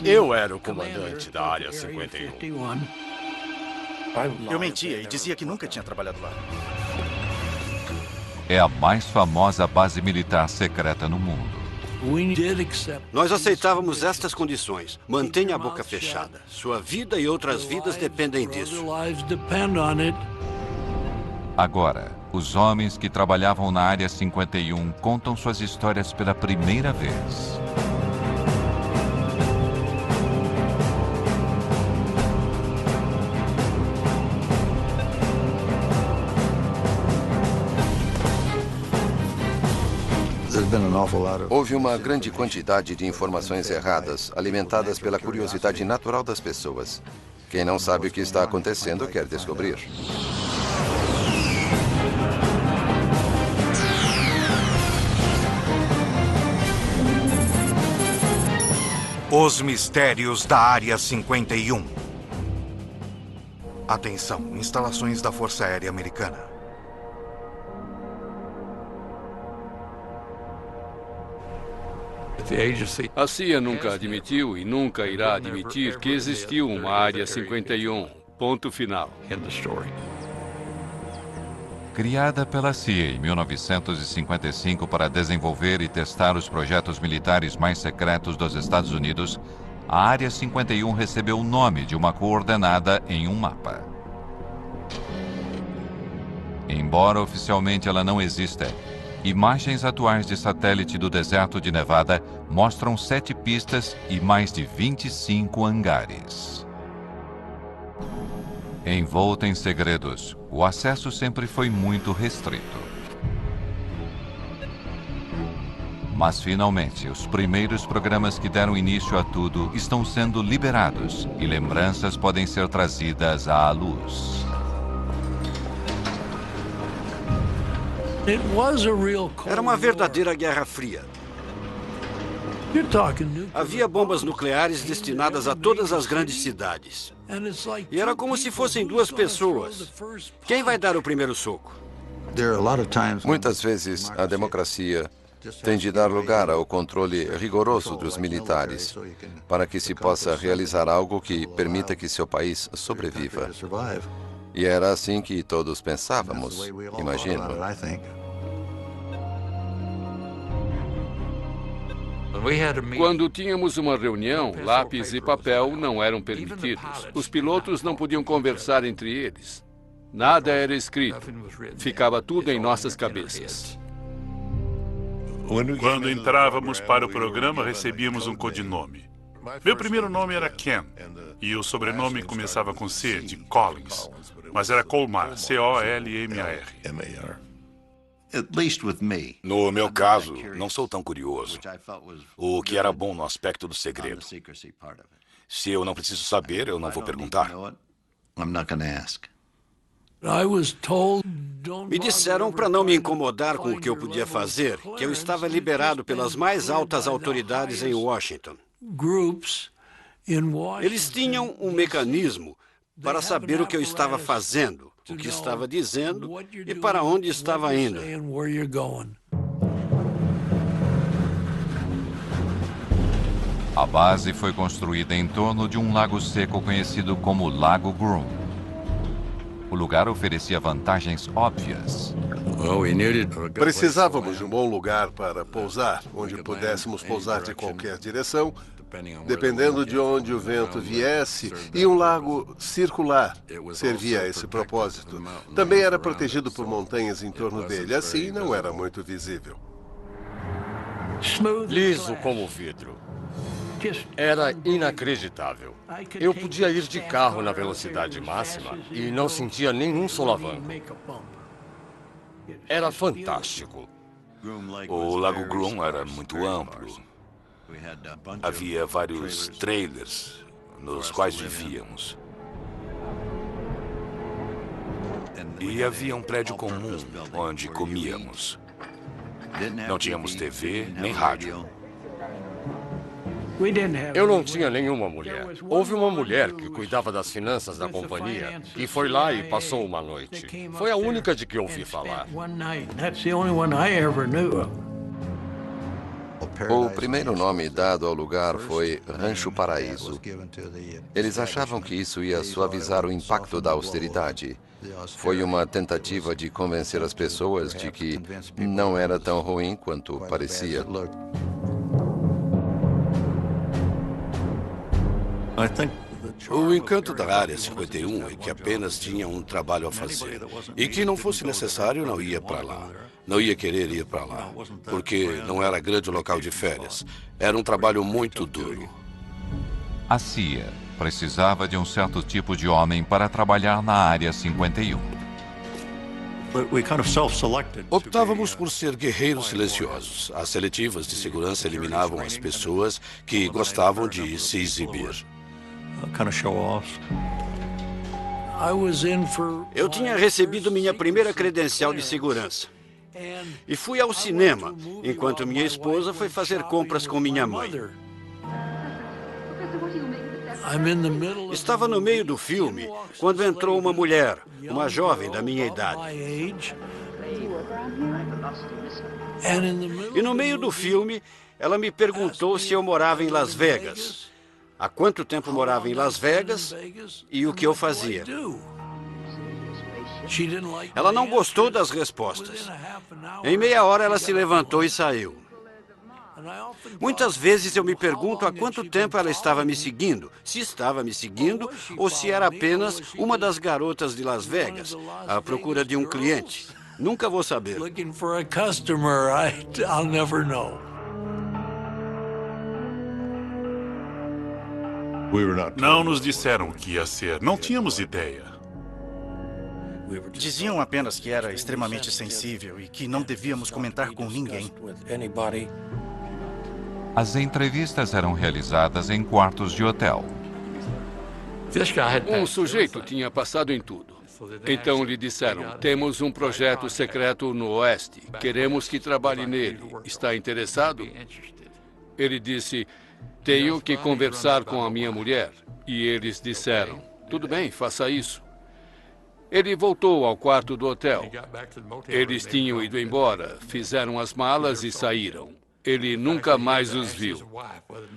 Eu era o comandante da Área 51. Eu mentia e dizia que nunca tinha trabalhado lá. É a mais famosa base militar secreta no mundo. Nós aceitávamos estas condições. Mantenha a boca fechada. Sua vida e outras vidas dependem disso. Agora, os homens que trabalhavam na Área 51 contam suas histórias pela primeira vez. Houve uma grande quantidade de informações erradas, alimentadas pela curiosidade natural das pessoas. Quem não sabe o que está acontecendo quer descobrir. Os mistérios da Área 51. Atenção, instalações da Força Aérea Americana. A CIA nunca admitiu e nunca irá admitir que existiu uma Área 51. Ponto final. Criada pela CIA em 1955 para desenvolver e testar os projetos militares mais secretos dos Estados Unidos, a Área 51 recebeu o nome de uma coordenada em um mapa. Embora oficialmente ela não exista, imagens atuais de satélite do deserto de Nevada mostram 7 pistas e mais de 25 hangares. Envolta em segredos, o acesso sempre foi muito restrito. Mas, finalmente, os primeiros programas que deram início a tudo estão sendo liberados e lembranças podem ser trazidas à luz. Era uma verdadeira Guerra Fria. Havia bombas nucleares destinadas a todas as grandes cidades. E era como se fossem duas pessoas. Quem vai dar o primeiro soco? Muitas vezes, a democracia tem de dar lugar ao controle rigoroso dos militares para que se possa realizar algo que permita que seu país sobreviva. E era assim que todos pensávamos, imagino. Quando tínhamos uma reunião, lápis e papel não eram permitidos. Os pilotos não podiam conversar entre eles. Nada era escrito. Ficava tudo em nossas cabeças. Quando entrávamos para o programa, recebíamos um codinome. Meu primeiro nome era Ken, e o sobrenome começava com C, de Collins. Mas era Colmar, C-O-L-M-A-R. No meu caso, não sou tão curioso. O que era bom no aspecto do segredo. Se eu não preciso saber, eu não vou perguntar. Me disseram para não me incomodar com o que eu podia fazer, que eu estava liberado pelas mais altas autoridades em Washington. Eles tinham um mecanismo para saber o que eu estava fazendo, o que estava dizendo e para onde estava indo. A base foi construída em torno de um lago seco conhecido como Lago Groom. O lugar oferecia vantagens óbvias. Precisávamos de um bom lugar para pousar, onde pudéssemos pousar de qualquer direção, dependendo de onde o vento viesse, e um lago circular servia a esse propósito. Também era protegido por montanhas em torno dele, assim não era muito visível. Liso como vidro. Era inacreditável. Eu podia ir de carro na velocidade máxima e não sentia nenhum solavanco. Era fantástico. O Lago Groom era muito amplo. Havia vários trailers nos quais vivíamos. E havia um prédio comum onde comíamos. Não tínhamos TV nem rádio. Eu não tinha nenhuma mulher. Houve uma mulher que cuidava das finanças da companhia e foi lá e passou uma noite. Foi a única de que ouvi falar. O primeiro nome dado ao lugar foi Rancho Paraíso. Eles achavam que isso ia suavizar o impacto da austeridade. Foi uma tentativa de convencer as pessoas de que não era tão ruim quanto parecia. O encanto da Área 51 é que apenas tinha um trabalho a fazer. E que não fosse necessário, não ia para lá. Não ia querer ir para lá. Porque não era grande local de férias. Era um trabalho muito duro. A CIA precisava de um certo tipo de homem para trabalhar na Área 51. Optávamos por ser guerreiros silenciosos. As seletivas de segurança eliminavam as pessoas que gostavam de se exibir. Eu tinha recebido minha primeira credencial de segurança. E fui ao cinema, enquanto minha esposa foi fazer compras com minha mãe. Estava no meio do filme quando entrou uma mulher, uma jovem da minha idade. E no meio do filme, ela me perguntou se eu morava em Las Vegas, há quanto tempo morava em Las Vegas e o que eu fazia. Ela não gostou das respostas. Em meia hora, ela se levantou e saiu. Muitas vezes eu me pergunto há quanto tempo ela estava me seguindo, se estava me seguindo ou se era apenas uma das garotas de Las Vegas, à procura de um cliente. Nunca vou saber. Não nos disseram o que ia ser, não tínhamos ideia. Diziam apenas que era extremamente sensível e que não devíamos comentar com ninguém. As entrevistas eram realizadas em quartos de hotel. Um sujeito tinha passado em tudo. Então lhe disseram, temos um projeto secreto no Oeste. Queremos que trabalhe nele. Está interessado? Ele disse, tenho que conversar com a minha mulher. E eles disseram, tudo bem, faça isso. Ele voltou ao quarto do hotel. Eles tinham ido embora, fizeram as malas e saíram. Ele nunca mais os viu.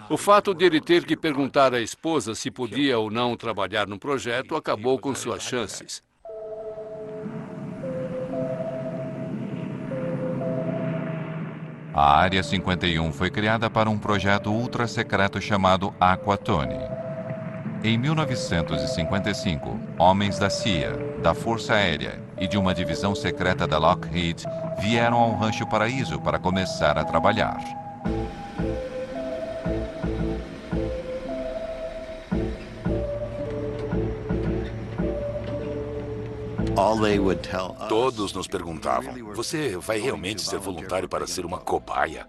O fato de ele ter que perguntar à esposa se podia ou não trabalhar no projeto acabou com suas chances. A Área 51 foi criada para um projeto ultra-secreto chamado Aquatone. Em 1955, homens da CIA, da Força Aérea e de uma divisão secreta da Lockheed vieram ao Rancho Paraíso para começar a trabalhar. Todos nos perguntavam, você vai realmente ser voluntário para ser uma cobaia?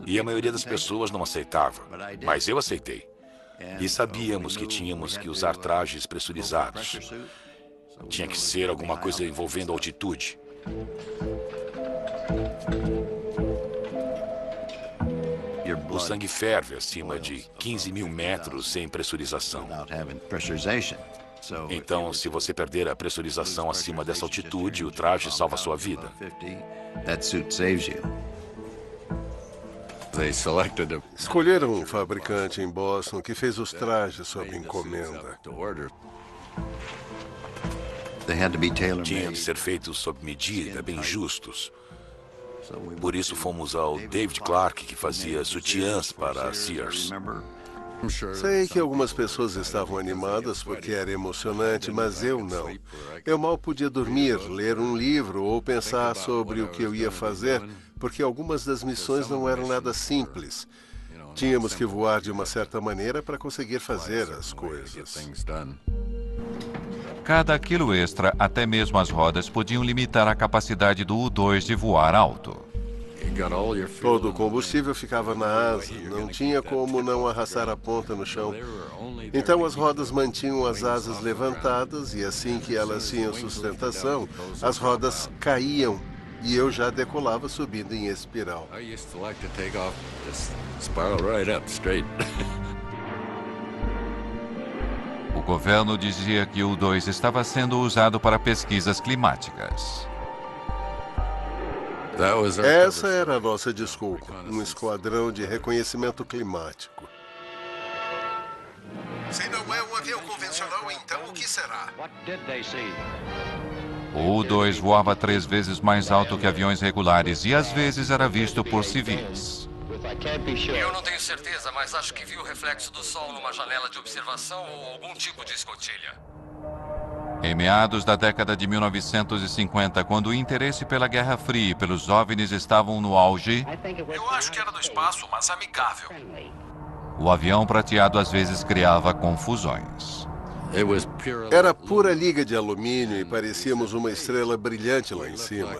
E a maioria das pessoas não aceitava, mas eu aceitei. E sabíamos que tínhamos que usar trajes pressurizados. Tinha que ser alguma coisa envolvendo altitude. O sangue ferve acima de 15 mil metros sem pressurização. Então, se você perder a pressurização acima dessa altitude, o traje salva sua vida. Escolheram um fabricante em Boston que fez os trajes sob encomenda. Tinham de ser feitos sob medida, bem justos. Por isso fomos ao David Clark, que fazia sutiãs para a Sears. Sei que algumas pessoas estavam animadas porque era emocionante, mas eu não. Eu mal podia dormir, ler um livro ou pensar sobre o que eu ia fazer, porque algumas das missões não eram nada simples. Tínhamos que voar de uma certa maneira para conseguir fazer as coisas. Cada quilo extra, até mesmo as rodas, podiam limitar a capacidade do U-2 de voar alto. Todo o combustível ficava na asa, não tinha como não arrastar a ponta no chão. Então as rodas mantinham as asas levantadas e assim que elas tinham sustentação, as rodas caíam e eu já decolava subindo em espiral. O governo dizia que o U-2 estava sendo usado para pesquisas climáticas. Essa era a nossa desculpa, um esquadrão de reconhecimento climático. Se não é um avião convencional, então o que será? O U-2 voava 3 vezes mais alto que aviões regulares e às vezes era visto por civis. Eu não tenho certeza, mas acho que vi o reflexo do sol numa janela de observação ou algum tipo de escotilha. Em meados da década de 1950, quando o interesse pela Guerra Fria e pelos OVNIs estavam no auge, Eu acho que era do espaço, mas amigável. o avião prateado às vezes criava confusões. Era pura liga de alumínio e parecíamos uma estrela brilhante lá em cima.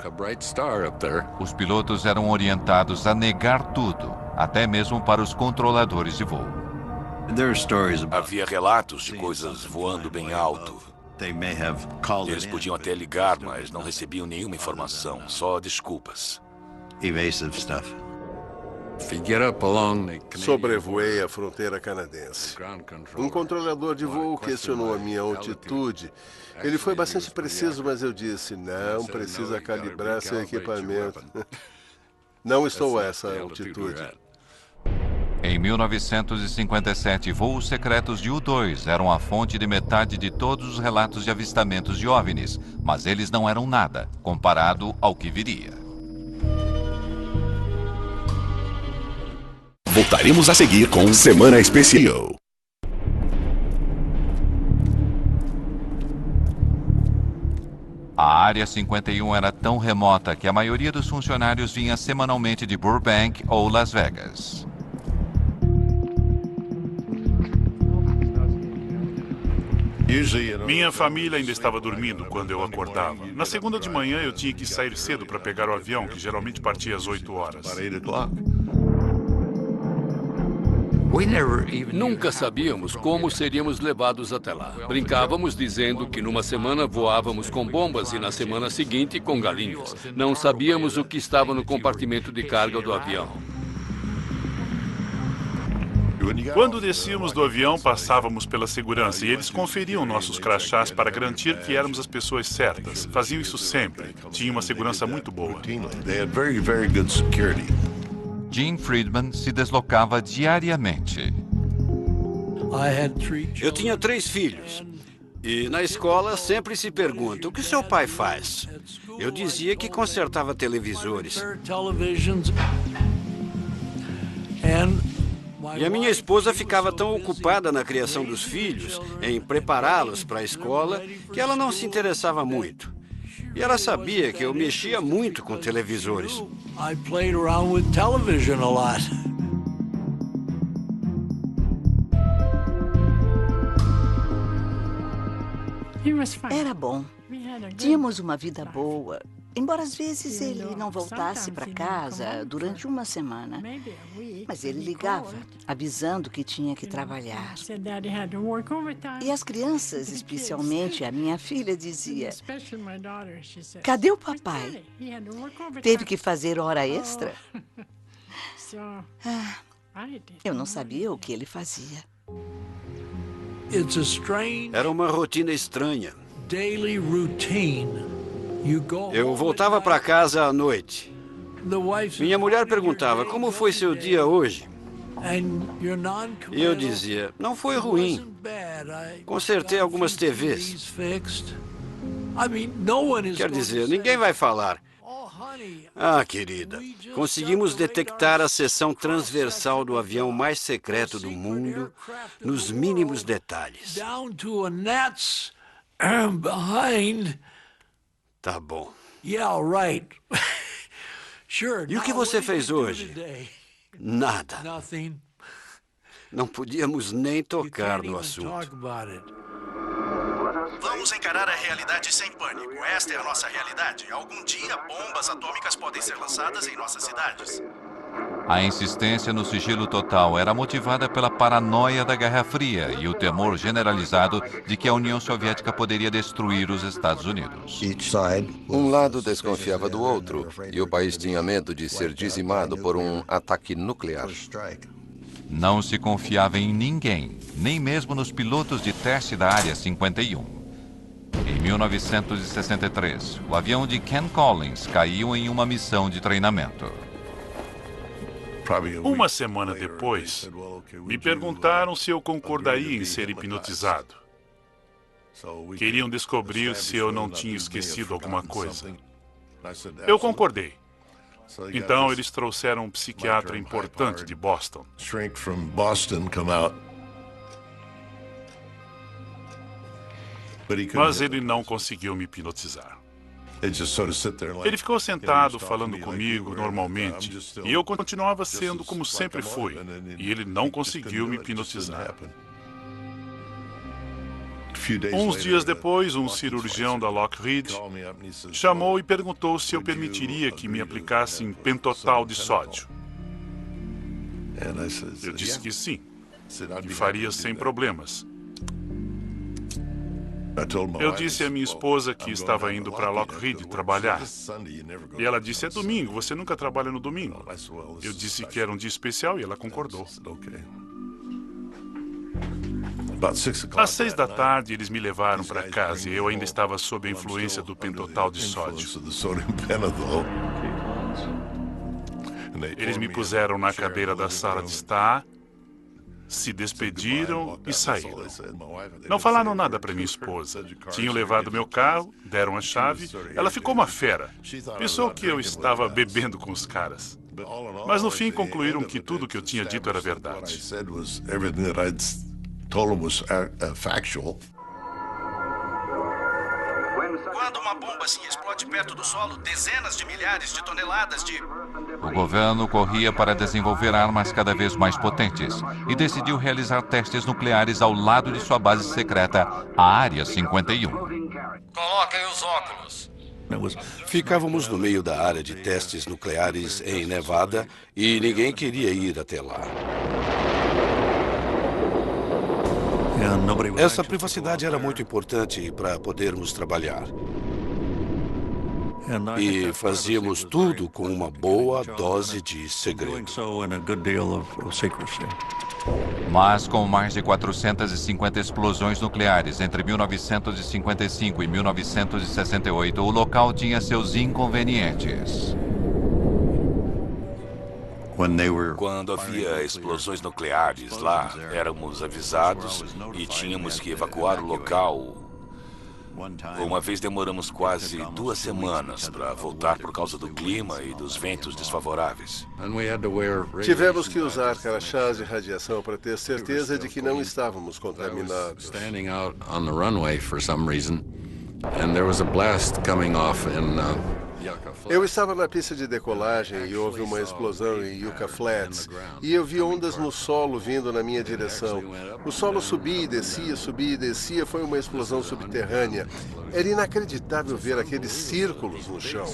Os pilotos eram orientados a negar tudo, até mesmo para os controladores de voo. Havia relatos de coisas voando bem alto. Eles podiam até ligar, mas não recebiam nenhuma informação, só desculpas. Sobrevoei a fronteira canadense. Um controlador de voo questionou a minha altitude. Ele foi bastante preciso, mas eu disse, não precisa calibrar seu equipamento. Não estou a essa altitude. Em 1957, voos secretos de U-2 eram a fonte de metade de todos os relatos de avistamentos de OVNIs, mas eles não eram nada, comparado ao que viria. Voltaremos a seguir com Semana Especial. A Área 51 era tão remota que a maioria dos funcionários vinha semanalmente de Burbank ou Las Vegas. Minha família ainda estava dormindo quando eu acordava. Na segunda de manhã eu tinha que sair cedo para pegar o avião, que geralmente partia às 8 horas. Nunca sabíamos como seríamos levados até lá. Brincávamos dizendo que numa semana voávamos com bombas e na semana seguinte com galinhas. Não sabíamos o que estava no compartimento de carga do avião. Quando descíamos do avião, passávamos pela segurança e eles conferiam nossos crachás para garantir que éramos as pessoas certas. Faziam isso sempre. Tinha uma segurança muito boa. Gene Friedman se deslocava diariamente. Eu tinha 3 filhos. E na escola sempre se pergunta, o que seu pai faz? Eu dizia que consertava televisores. E a minha esposa ficava tão ocupada na criação dos filhos, em prepará-los para a escola, que ela não se interessava muito. E ela sabia que eu mexia muito com televisores. Era bom. Tínhamos uma vida boa. Embora às vezes ele não voltasse para casa durante uma semana. Mas ele ligava, avisando que tinha que trabalhar. E as crianças, especialmente a minha filha, dizia, cadê o papai? Teve que fazer hora extra? Eu não sabia o que ele fazia. Era uma rotina estranha. Eu voltava para casa à noite. Minha mulher perguntava, como foi seu dia hoje? E eu dizia, não foi ruim. Consertei algumas TVs. Quer dizer, ninguém vai falar. Ah, querida, conseguimos detectar a seção transversal do avião mais secreto do mundo nos mínimos detalhes. Tá bom. E o que você fez hoje? Nada. Não podíamos nem tocar no assunto. Vamos encarar a realidade sem pânico. Esta é a nossa realidade. Algum dia, bombas atômicas podem ser lançadas em nossas cidades. A insistência no sigilo total era motivada pela paranoia da Guerra Fria e o temor generalizado de que a União Soviética poderia destruir os Estados Unidos. Um lado desconfiava do outro e o país tinha medo de ser dizimado por um ataque nuclear. Não se confiava em ninguém, nem mesmo nos pilotos de teste da Área 51. Em 1963, o avião de Ken Collins caiu em uma missão de treinamento. Uma semana depois, me perguntaram se eu concordaria em ser hipnotizado. Queriam descobrir se eu não tinha esquecido alguma coisa. Eu concordei. Então, eles trouxeram um psiquiatra importante de Boston. Mas ele não conseguiu me hipnotizar. Ele ficou sentado falando comigo normalmente e eu continuava sendo como sempre fui. E ele não conseguiu me hipnotizar. Uns dias depois, um cirurgião da Lockheed chamou e perguntou se eu permitiria que me aplicassem pentotal de sódio. Eu disse que sim, e faria sem problemas. Eu disse à minha esposa que estava indo para Lockheed trabalhar. E ela disse, é domingo, você nunca trabalha no domingo. Eu disse que era um dia especial e ela concordou. Às 6 da tarde, eles me levaram para casa e eu ainda estava sob a influência do pentotal de sódio. Eles me puseram na cadeira da sala de estar, se despediram e saíram. Não falaram nada para minha esposa. Tinham levado meu carro, deram a chave. Ela ficou uma fera. Pensou que eu estava bebendo com os caras. Mas no fim concluíram que tudo que eu tinha dito era verdade. Quando uma bomba assim explode perto do solo, dezenas de milhares de toneladas de... O governo corria para desenvolver armas cada vez mais potentes e decidiu realizar testes nucleares ao lado de sua base secreta, a Área 51. Coloquem os óculos. Ficávamos no meio da área de testes nucleares em Nevada e ninguém queria ir até lá. Essa privacidade era muito importante para podermos trabalhar. E fazíamos tudo com uma boa dose de segredo. Mas com mais de 450 explosões nucleares entre 1955 e 1968, o local tinha seus inconvenientes. Quando havia explosões nucleares lá, éramos avisados e tínhamos que evacuar o local. Uma vez demoramos quase 2 semanas para voltar por causa do clima e dos ventos desfavoráveis. Tivemos que usar crachás de radiação para ter certeza de que não estávamos contaminados. Eu estava na pista de decolagem e houve uma explosão em Yucca Flats. E eu vi ondas no solo vindo na minha direção. O solo subia e descia, subia e descia. Foi uma explosão subterrânea. Era inacreditável ver aqueles círculos no chão.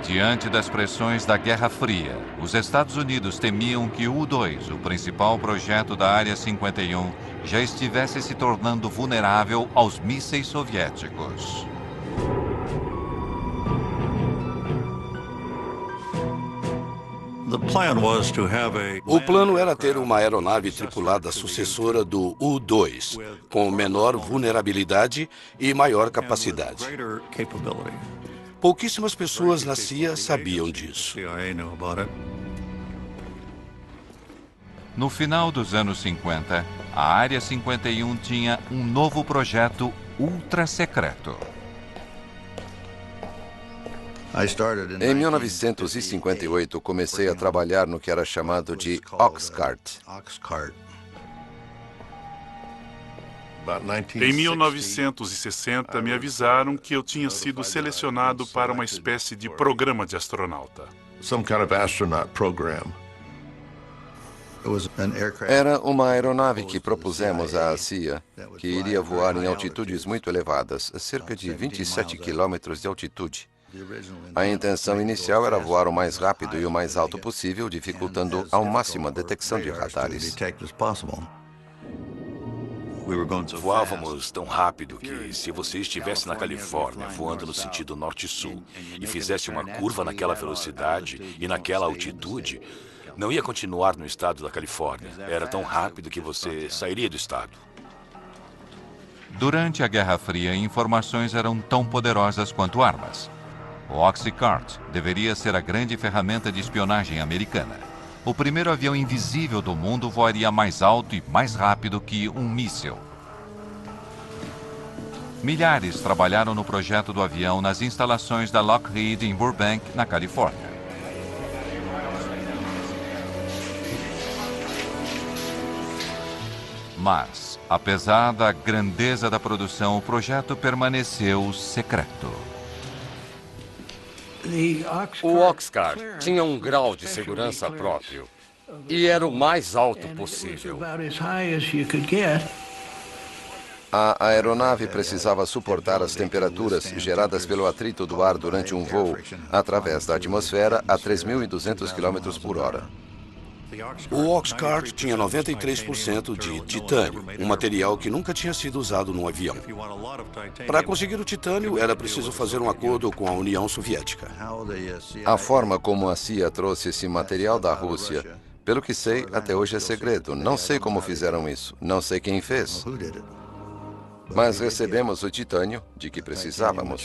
Diante das pressões da Guerra Fria, os Estados Unidos temiam que o U-2, o principal projeto da Área 51, já estivesse se tornando vulnerável aos mísseis soviéticos. O plano era ter uma aeronave tripulada sucessora do U-2, com menor vulnerabilidade e maior capacidade. Pouquíssimas pessoas na CIA sabiam disso. No final dos anos 50, a Área 51 tinha um novo projeto ultra-secreto. Em 1958, comecei a trabalhar no que era chamado de Oxcart. Em 1960, me avisaram que eu tinha sido selecionado para uma espécie de programa de astronauta. Era uma aeronave que propusemos à CIA, que iria voar em altitudes muito elevadas, cerca de 27 quilômetros de altitude. A intenção inicial era voar o mais rápido e o mais alto possível, dificultando ao máximo a detecção de radares. Voávamos tão rápido que, se você estivesse na Califórnia, voando no sentido norte-sul, e fizesse uma curva naquela velocidade e naquela altitude, Não ia continuar no estado da Califórnia. Era tão rápido que você sairia do estado. Durante a Guerra Fria, informações eram tão poderosas quanto armas. O Oxycart deveria ser a grande ferramenta de espionagem americana. O primeiro avião invisível do mundo voaria mais alto e mais rápido que um míssil. Milhares trabalharam no projeto do avião nas instalações da Lockheed em Burbank, na Califórnia. Mas, apesar da grandeza da produção, o projeto permaneceu secreto. O Oxcart tinha um grau de segurança próprio e era o mais alto possível. A aeronave precisava suportar as temperaturas geradas pelo atrito do ar durante um voo através da atmosfera a 3.200 km por hora. O Oxcart tinha 93% de titânio, um material que nunca tinha sido usado num avião. Para conseguir o titânio, era preciso fazer um acordo com a União Soviética. A forma como a CIA trouxe esse material da Rússia, pelo que sei, até hoje é segredo. Não sei como fizeram isso, não sei quem fez. Mas recebemos o titânio de que precisávamos.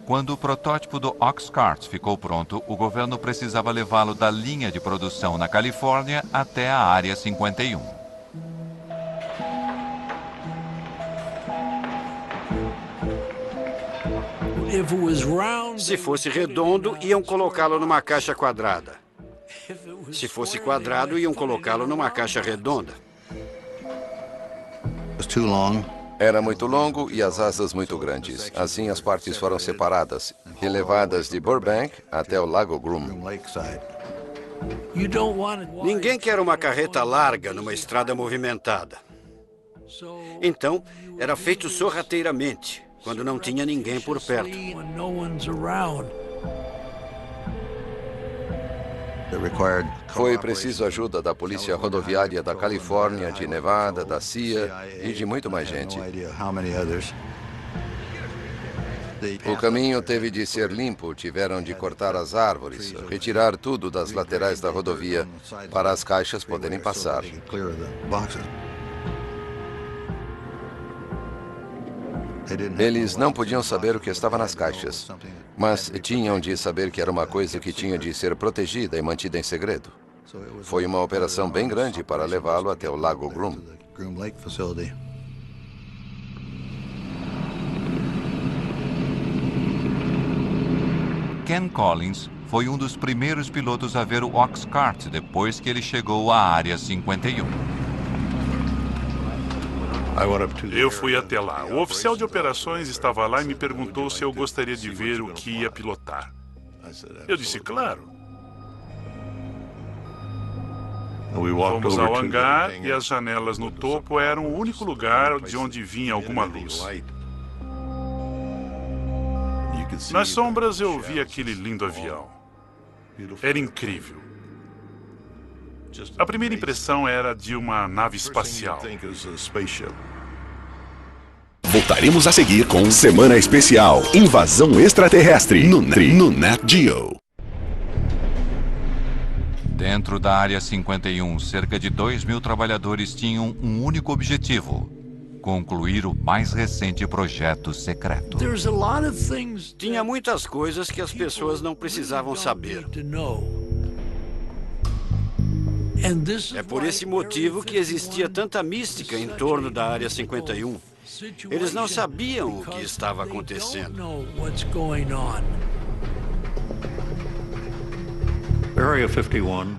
Quando o protótipo do Oxcart ficou pronto, o governo precisava levá-lo da linha de produção na Califórnia até a Área 51. Se fosse redondo, iam colocá-lo numa caixa quadrada. Se fosse quadrado, iam colocá-lo numa caixa redonda. Era muito longo e as asas muito grandes. Assim, as partes foram separadas e levadas de Burbank até o Lago Groom. Ninguém quer uma carreta larga numa estrada movimentada. Então, era feito sorrateiramente, quando não tinha ninguém por perto. Foi preciso ajuda da Polícia Rodoviária da Califórnia, de Nevada, da CIA e de muito mais gente. O caminho teve de ser limpo, tiveram de cortar as árvores, retirar tudo das laterais da rodovia para as caixas poderem passar. Eles não podiam saber o que estava nas caixas, mas tinham de saber que era uma coisa que tinha de ser protegida e mantida em segredo. Foi uma operação bem grande para levá-lo até o Lago Groom. Ken Collins foi um dos primeiros pilotos a ver o Oxcart depois que ele chegou à Área 51. Eu fui até lá. O oficial de operações estava lá e me perguntou se eu gostaria de ver o que ia pilotar. Eu disse, claro. Fomos ao hangar e as janelas no topo eram o único lugar de onde vinha alguma luz. Nas sombras eu vi aquele lindo avião. Era incrível. A primeira impressão era de uma nave espacial. Voltaremos a seguir com Semana Especial Invasão Extraterrestre no Nat Geo. Dentro da Área 51, cerca de 2.000 trabalhadores tinham um único objetivo: concluir o mais recente projeto secreto. Tinha muitas coisas que as pessoas não precisavam saber. É por esse motivo que existia tanta mística em torno da Área 51. Eles não sabiam o que estava acontecendo.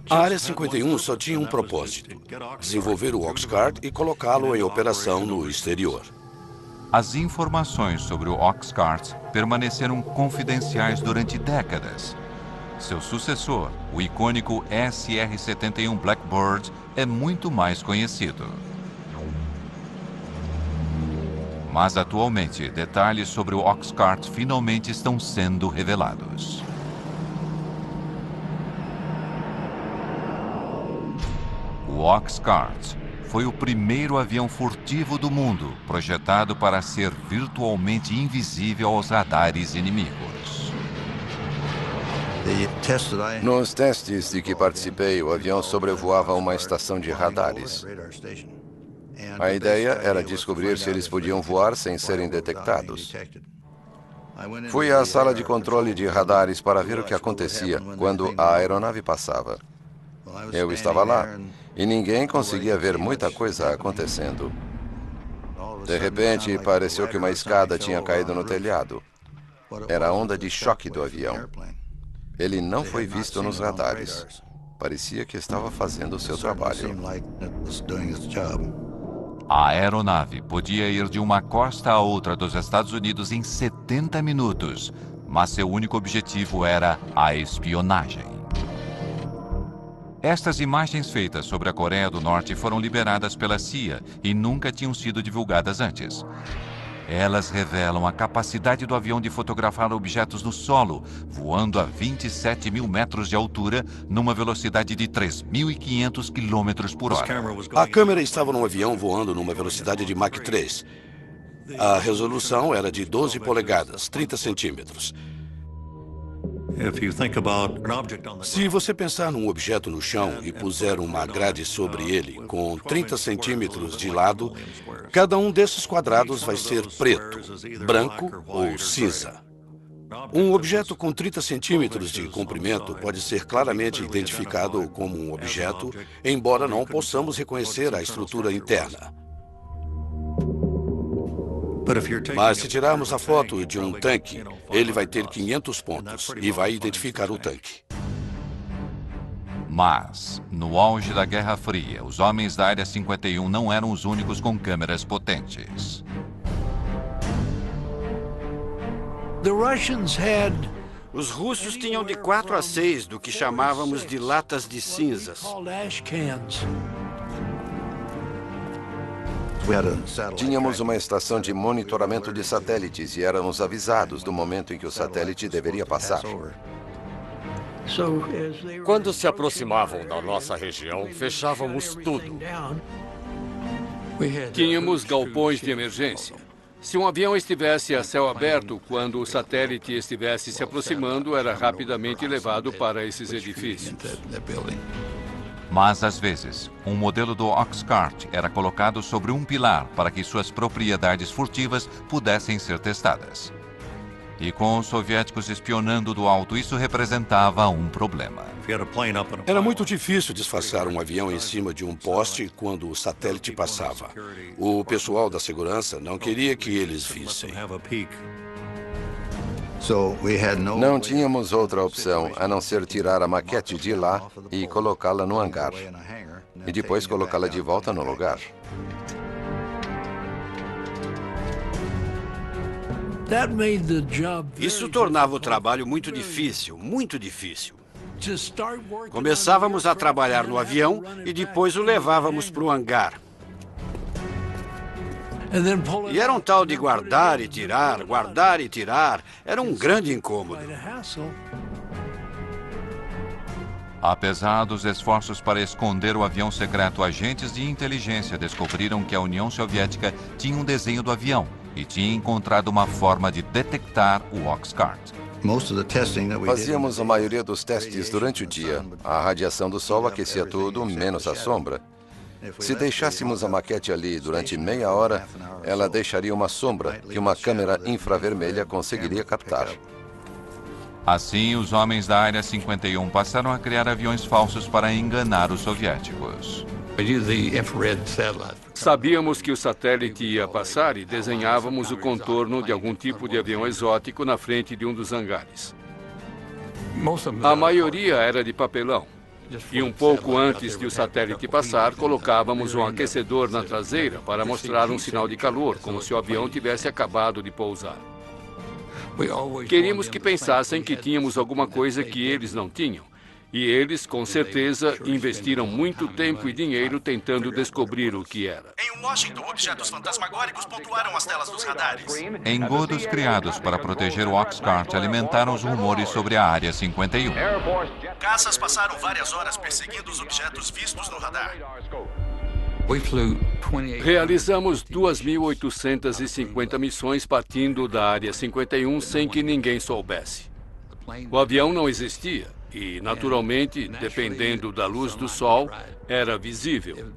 A Área 51 só tinha um propósito: desenvolver o Oxcart e colocá-lo em operação no exterior. As informações sobre o Oxcart permaneceram confidenciais durante décadas. Seu sucessor, o icônico SR-71 Blackbird, é muito mais conhecido. Mas atualmente, detalhes sobre o Oxcart finalmente estão sendo revelados. O Oxcart foi o primeiro avião furtivo do mundo, projetado para ser virtualmente invisível aos radares inimigos. Nos testes de que participei, o avião sobrevoava uma estação de radares. A ideia era descobrir se eles podiam voar sem serem detectados. Fui à sala de controle de radares para ver o que acontecia quando a aeronave passava. Eu estava lá e ninguém conseguia ver muita coisa acontecendo. De repente, pareceu que uma escada tinha caído no telhado. Era a onda de choque do avião. Ele não foi visto nos radares. Parecia que estava fazendo o seu trabalho. A aeronave podia ir de uma costa a outra dos Estados Unidos em 70 minutos, mas seu único objetivo era a espionagem. Estas imagens feitas sobre a Coreia do Norte foram liberadas pela CIA e nunca tinham sido divulgadas antes. Elas revelam a capacidade do avião de fotografar objetos no solo, voando a 27 mil metros de altura, numa velocidade de 3.500 km por hora. A câmera estava num avião voando numa velocidade de Mach 3. A resolução era de 12 polegadas, 30 centímetros. Se você pensar num objeto no chão e puser uma grade sobre ele com 30 centímetros de lado, cada um desses quadrados vai ser preto, branco ou cinza. Um objeto com 30 centímetros de comprimento pode ser claramente identificado como um objeto, embora não possamos reconhecer a estrutura interna. Mas se tirarmos a foto de um tanque, ele vai ter 500 pontos e vai identificar o tanque. Mas, no auge da Guerra Fria, os homens da Área 51 não eram os únicos com câmeras potentes. Os russos tinham de 4 a 6 do que chamávamos de latas de cinzas. Tínhamos uma estação de monitoramento de satélites e éramos avisados do momento em que o satélite deveria passar. Quando se aproximavam da nossa região, fechávamos tudo. Tínhamos galpões de emergência. Se um avião estivesse a céu aberto, quando o satélite estivesse se aproximando, era rapidamente levado para esses edifícios. Mas, às vezes, um modelo do Oxcart era colocado sobre um pilar para que suas propriedades furtivas pudessem ser testadas. E com os soviéticos espionando do alto, isso representava um problema. Era muito difícil disfarçar um avião em cima de um poste quando o satélite passava. O pessoal da segurança não queria que eles vissem. Não tínhamos outra opção a não ser tirar a maquete de lá e colocá-la no hangar. E depois colocá-la de volta no lugar. Isso tornava o trabalho muito difícil, muito difícil. Começávamos a trabalhar no avião e depois o levávamos para o hangar. E era um tal de guardar e tirar, guardar e tirar. Era um grande incômodo. Apesar dos esforços para esconder o avião secreto, agentes de inteligência descobriram que a União Soviética tinha um desenho do avião e tinha encontrado uma forma de detectar o Oxcart. Fazíamos a maioria dos testes durante o dia. A radiação do sol aquecia tudo, menos a sombra. Se deixássemos a maquete ali durante meia hora, ela deixaria uma sombra que uma câmera infravermelha conseguiria captar. Assim, os homens da Área 51 passaram a criar aviões falsos para enganar os soviéticos. Sabíamos que o satélite ia passar e desenhávamos o contorno de algum tipo de avião exótico na frente de um dos hangares. A maioria era de papelão. E um pouco antes de o satélite passar, colocávamos um aquecedor na traseira para mostrar um sinal de calor, como se o avião tivesse acabado de pousar. Queríamos que pensassem que tínhamos alguma coisa que eles não tinham. E eles, com certeza, investiram muito tempo e dinheiro tentando descobrir o que era. Em Washington, objetos fantasmagóricos pontuaram as telas dos radares. Engodos criados para proteger o Oxcart alimentaram os rumores sobre a Área 51. Caças passaram várias horas perseguindo os objetos vistos no radar. Realizamos 2.850 missões partindo da Área 51 sem que ninguém soubesse. O avião não existia e, naturalmente, dependendo da luz do sol, era visível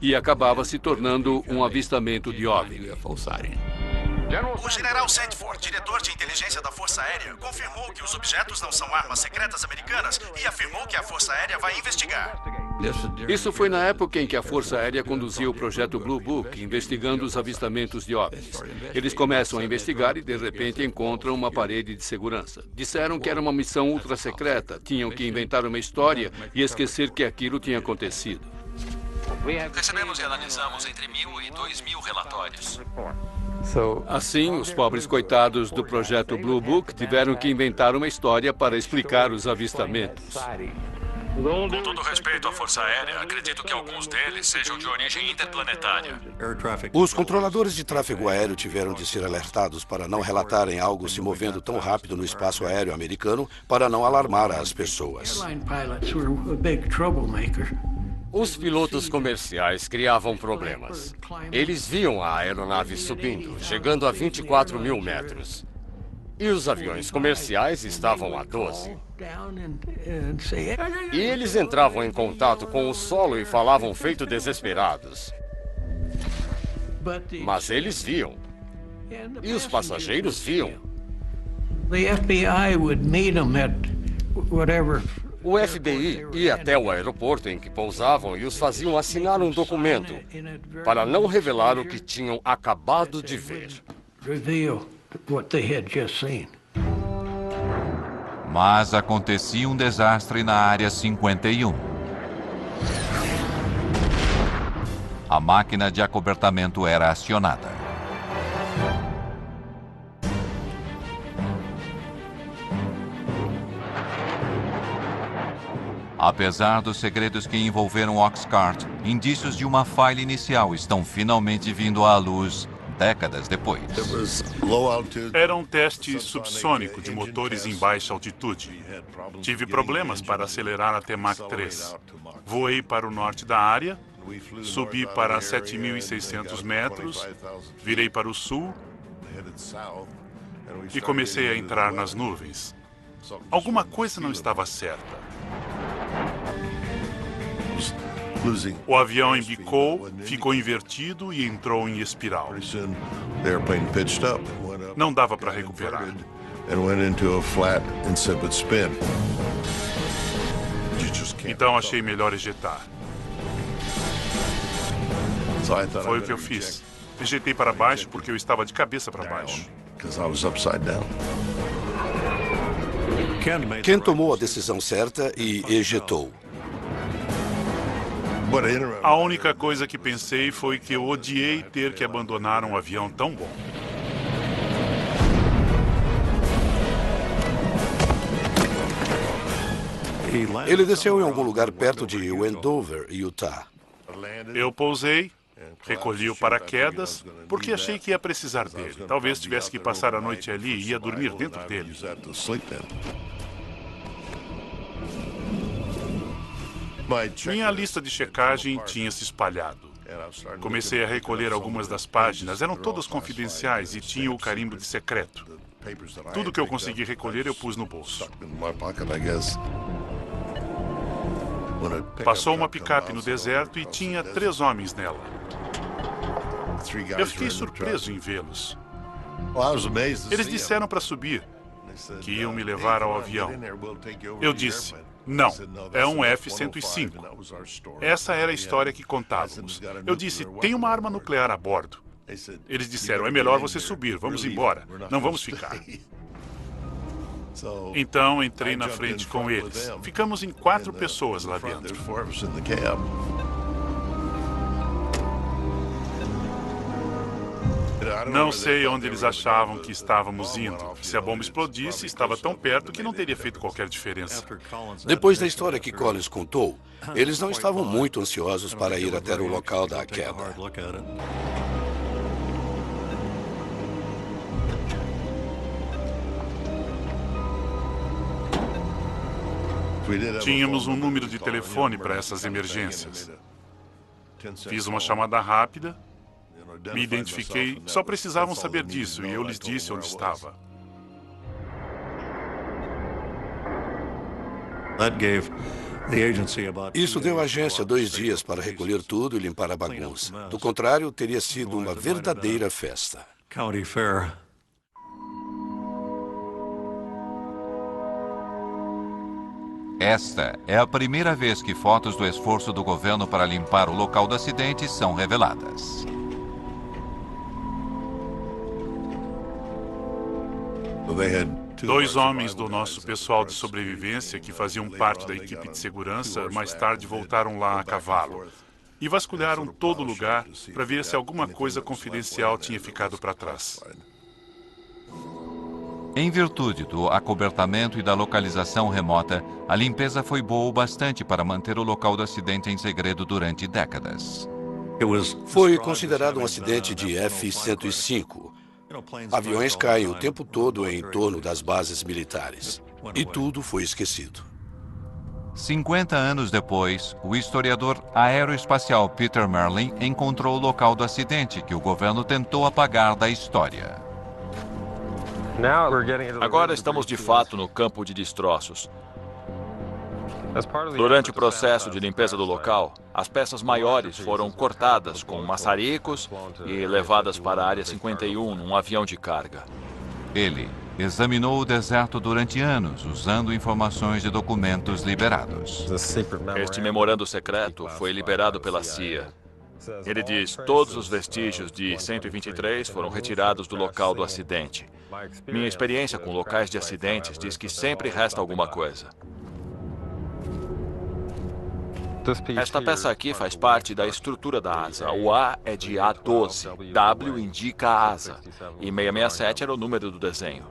e acabava se tornando um avistamento de OVNI. O general Sandford, diretor de inteligência da Força Aérea, confirmou que os objetos não são armas secretas americanas e afirmou que a Força Aérea vai investigar. Isso foi na época em que a Força Aérea conduzia o projeto Blue Book, investigando os avistamentos de OVNIs. Eles começam a investigar e, de repente, encontram uma parede de segurança. Disseram que era uma missão ultra secreta, tinham que inventar uma história e esquecer que aquilo tinha acontecido. Recebemos e analisamos entre 1.000 e 2.000 relatórios. Assim, os pobres coitados do projeto Blue Book tiveram que inventar uma história para explicar os avistamentos. Com todo respeito à Força Aérea, acredito que alguns deles sejam de origem interplanetária. Os controladores de tráfego aéreo tiveram de ser alertados para não relatarem algo se movendo tão rápido no espaço aéreo americano para não alarmar as pessoas. Os pilotos comerciais criavam problemas. Eles viam a aeronave subindo, chegando a 24 mil metros. E os aviões comerciais estavam a 12. E eles entravam em contato com o solo e falavam feito desesperados. Mas eles viam. E os passageiros viam. O FBI ia até o aeroporto em que pousavam e os faziam assinar um documento para não revelar o que tinham acabado de ver. Mas acontecia um desastre na Área 51. A máquina de acobertamento era acionada. Apesar dos segredos que envolveram Oxcart, indícios de uma falha inicial estão finalmente vindo à luz décadas depois. Era um teste subsônico de motores em baixa altitude. Tive problemas para acelerar até Mach 3. Voei para o norte da área, subi para 7.600 metros, virei para o sul e comecei a entrar nas nuvens. Alguma coisa não estava certa. O avião embicou, ficou invertido e entrou em espiral. Não dava para recuperar. Então achei melhor ejetar. Foi o que eu fiz. Ejetei para baixo porque eu estava de cabeça para baixo. Ken tomou a decisão certa e ejetou. A única coisa que pensei foi que eu odiei ter que abandonar um avião tão bom. Ele desceu em algum lugar perto de Wendover, Utah. Eu pousei, recolhi o paraquedas, porque achei que ia precisar dele. Talvez tivesse que passar a noite ali e ia dormir dentro dele. Minha lista de checagem tinha se espalhado. Comecei a recolher algumas das páginas, eram todas confidenciais e tinham o carimbo de secreto. Tudo que eu consegui recolher eu pus no bolso. Passou uma picape no deserto e tinha 3 homens nela. Eu fiquei surpreso em vê-los. Eles disseram para subir, que iam me levar ao avião. Eu disse, não, é um F-105. Essa era a história que contávamos. Eu disse, tem uma arma nuclear a bordo. Eles disseram, é melhor você subir, vamos embora, não vamos ficar. Então entrei na frente com eles. Ficamos em 4 pessoas lá dentro. Não sei onde eles achavam que estávamos indo. Se a bomba explodisse, estava tão perto que não teria feito qualquer diferença. Depois da história que Collins contou, eles não estavam muito ansiosos para ir até o local da queda. Tínhamos um número de telefone para essas emergências. Fiz uma chamada rápida, me identifiquei, só precisavam saber disso e eu lhes disse onde estava. Isso deu à agência 2 dias para recolher tudo e limpar a bagunça. Do contrário, teria sido uma verdadeira festa. Esta é a primeira vez que fotos do esforço do governo para limpar o local do acidente são reveladas. Dois homens do nosso pessoal de sobrevivência que faziam parte da equipe de segurança mais tarde voltaram lá a cavalo e vasculharam todo o lugar para ver se alguma coisa confidencial tinha ficado para trás. Em virtude do acobertamento e da localização remota, a limpeza foi boa o bastante para manter o local do acidente em segredo durante décadas. Foi considerado um acidente de F-105. Aviões caem o tempo todo em torno das bases militares. E tudo foi esquecido. 50 anos depois, o historiador aeroespacial Peter Merlin encontrou o local do acidente que o governo tentou apagar da história. Agora estamos de fato no campo de destroços. Durante o processo de limpeza do local, as peças maiores foram cortadas com maçaricos e levadas para a Área 51 num avião de carga. Ele examinou o deserto durante anos, usando informações de documentos liberados. Este memorando secreto foi liberado pela CIA. Ele diz: todos os vestígios de 123 foram retirados do local do acidente. Minha experiência com locais de acidentes diz que sempre resta alguma coisa. Esta peça aqui faz parte da estrutura da asa. O A é de A12, W indica a asa, e 667 era o número do desenho.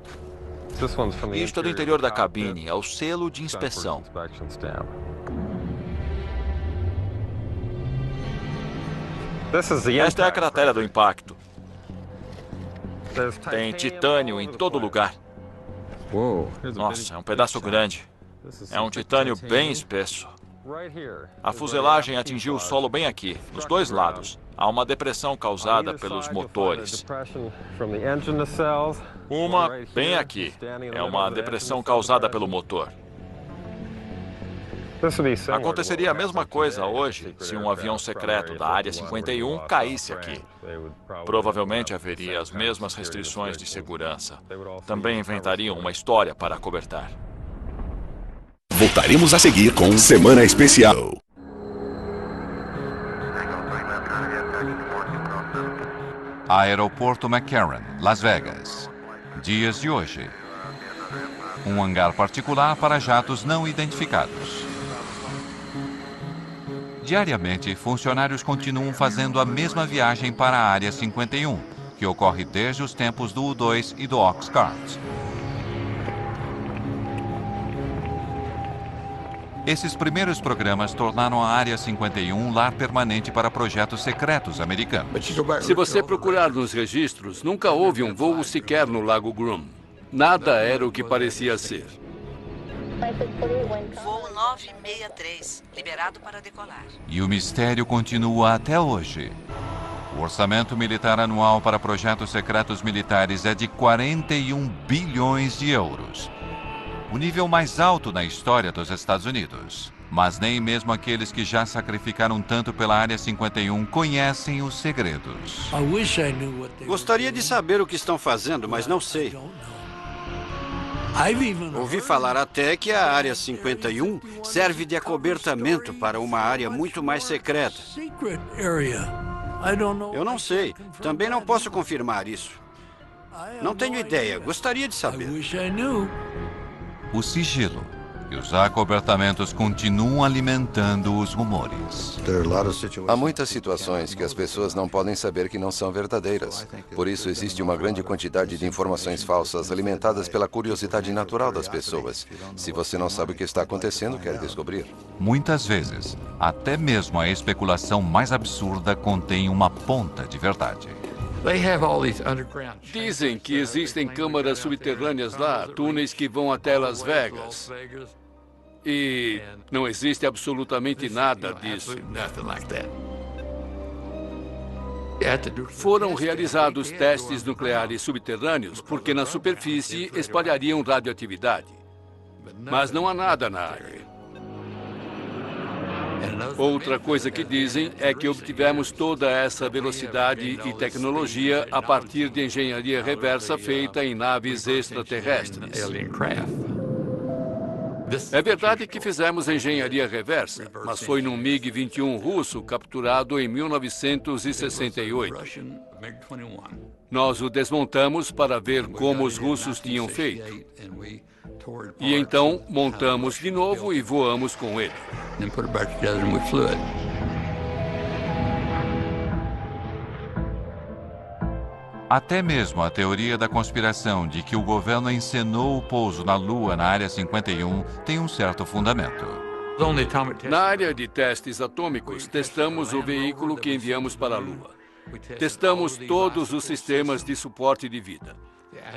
Isto é do interior da cabine, é o selo de inspeção. Esta é a cratera do impacto. Tem titânio em todo lugar. Nossa, é um pedaço grande. É um titânio bem espesso. A fuselagem atingiu o solo bem aqui, nos dois lados. Há uma depressão causada pelos motores. Uma bem aqui. É uma depressão causada pelo motor. Aconteceria a mesma coisa hoje se um avião secreto da Área 51 caísse aqui. Provavelmente haveria as mesmas restrições de segurança. Também inventariam uma história para acobertar. Voltaremos a seguir com Semana Especial. Aeroporto McCarran, Las Vegas. Dias de hoje. Um hangar particular para jatos não identificados. Diariamente, funcionários continuam fazendo a mesma viagem para a Área 51, que ocorre desde os tempos do U-2 e do Oxcart. Esses primeiros programas tornaram a Área 51 um lar permanente para projetos secretos americanos. Se você procurar nos registros, nunca houve um voo sequer no Lago Groom. Nada era o que parecia ser. Voo 963, liberado para decolar. E o mistério continua até hoje. O orçamento militar anual para projetos secretos militares é de 41 bilhões de euros. O nível mais alto na história dos Estados Unidos. Mas nem mesmo aqueles que já sacrificaram tanto pela Área 51 conhecem os segredos. Gostaria de saber o que estão fazendo, mas não sei. Ouvi falar até que a Área 51 serve de acobertamento para uma área muito mais secreta. Eu não sei. Também não posso confirmar isso. Não tenho ideia. Gostaria de saber. O sigilo e os acobertamentos continuam alimentando os rumores. Há muitas situações que as pessoas não podem saber que não são verdadeiras. Por isso existe uma grande quantidade de informações falsas alimentadas pela curiosidade natural das pessoas. Se você não sabe o que está acontecendo, quer descobrir. Muitas vezes, até mesmo a especulação mais absurda contém uma ponta de verdade. Dizem que existem câmaras subterrâneas lá, túneis que vão até Las Vegas. E não existe absolutamente nada disso. Foram realizados testes nucleares subterrâneos porque na superfície espalhariam radioatividade. Mas não há nada na área. Outra coisa que dizem é que obtivemos toda essa velocidade e tecnologia a partir de engenharia reversa feita em naves extraterrestres. É verdade que fizemos engenharia reversa, mas foi num MiG-21 russo capturado em 1968. Nós o desmontamos para ver como os russos tinham feito. E então montamos de novo e voamos com ele. Até mesmo a teoria da conspiração de que o governo encenou o pouso na Lua na Área 51 tem um certo fundamento. Na área de testes atômicos, testamos o veículo que enviamos para a Lua. Testamos todos os sistemas de suporte de vida.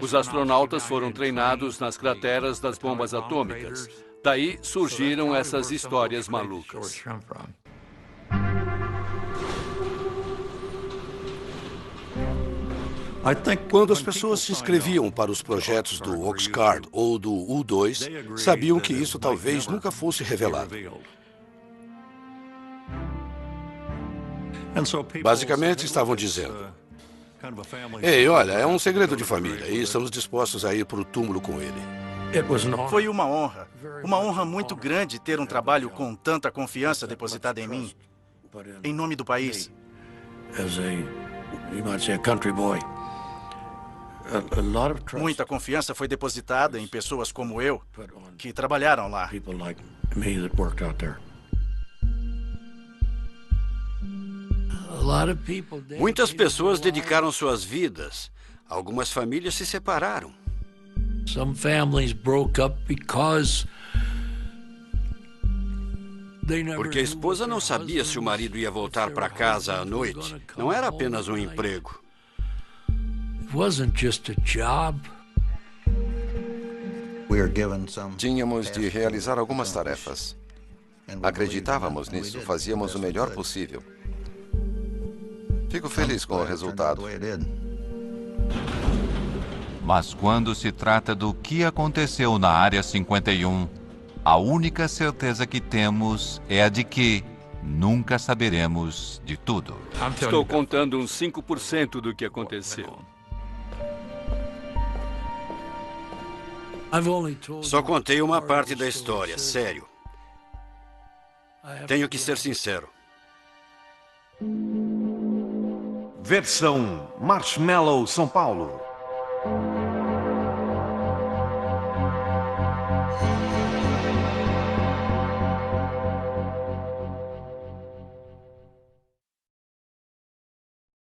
Os astronautas foram treinados nas crateras das bombas atômicas. Daí surgiram essas histórias malucas. Quando as pessoas se inscreviam para os projetos do Oxcart ou do U-2, sabiam que isso talvez nunca fosse revelado. Basicamente, estavam dizendo: ei, olha, é um segredo de família e estamos dispostos a ir para o túmulo com ele. Foi uma honra muito grande ter um trabalho com tanta confiança depositada em mim, em nome do país. Muita confiança foi depositada em pessoas como eu, que trabalharam lá. Muitas pessoas dedicaram suas vidas. Algumas famílias se separaram. Porque a esposa não sabia se o marido ia voltar para casa à noite. Não era apenas um emprego. Tínhamos de realizar algumas tarefas. Acreditávamos nisso, fazíamos o melhor possível. Fico feliz com o resultado. Mas quando se trata do que aconteceu na Área 51, a única certeza que temos é a de que nunca saberemos de tudo. Estou contando uns 5% do que aconteceu. Só contei uma parte da história, sério. Tenho que ser sincero. Versão Marshmallow São Paulo.